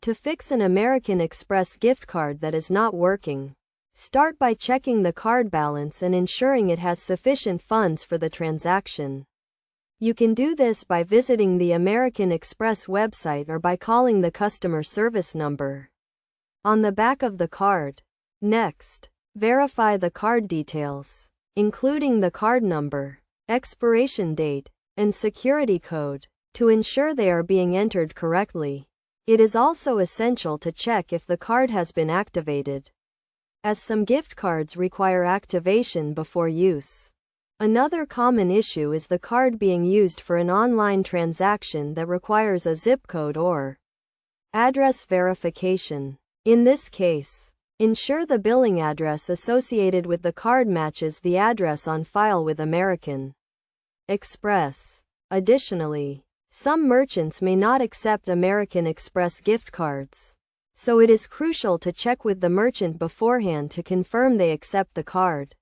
To fix an American Express gift card that is not working, start by checking the card balance and ensuring it has sufficient funds for the transaction. You can do this by visiting the American Express website or by calling the customer service number on the back of the card. Next, verify the card details, including the card number, expiration date, and security code, to ensure they are being entered correctly. It is also essential to check if the card has been activated, as some gift cards require activation before use. Another common issue is the card being used for an online transaction that requires a zip code or address verification. In this case, ensure the billing address associated with the card matches the address on file with American Express. Additionally, some merchants may not accept American Express gift cards, so it is crucial to check with the merchant beforehand to confirm they accept the card.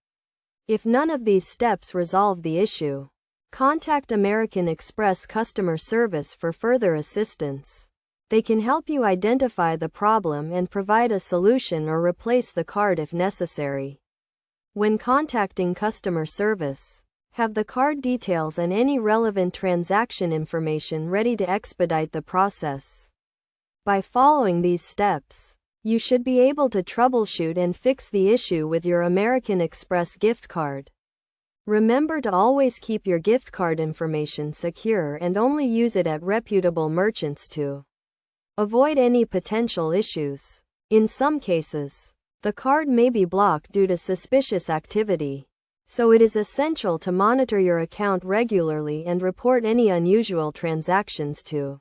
If none of these steps resolve the issue, contact American Express customer service for further assistance. They can help you identify the problem and provide a solution or replace the card if necessary. When contacting customer service, have the card details and any relevant transaction information ready to expedite the process. By following these steps, you should be able to troubleshoot and fix the issue with your American Express gift card. Remember to always keep your gift card information secure and only use it at reputable merchants to avoid any potential issues. In some cases, the card may be blocked due to suspicious activity, so it is essential to monitor your account regularly and report any unusual transactions to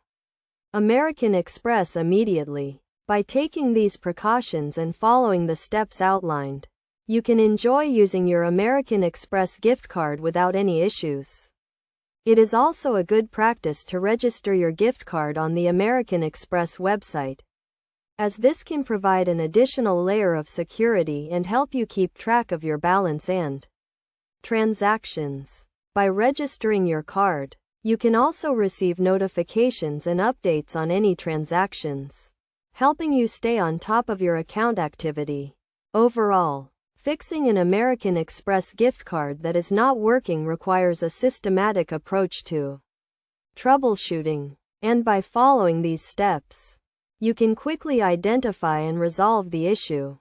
American Express immediately. By taking these precautions and following the steps outlined, you can enjoy using your American Express gift card without any issues. It is also a good practice to register your gift card on the American Express website, as this can provide an additional layer of security and help you keep track of your balance and transactions. By registering your card, you can also receive notifications and updates on any transactions, helping you stay on top of your account activity. Overall, fixing an American Express gift card that is not working requires a systematic approach to troubleshooting, and by following these steps, you can quickly identify and resolve the issue.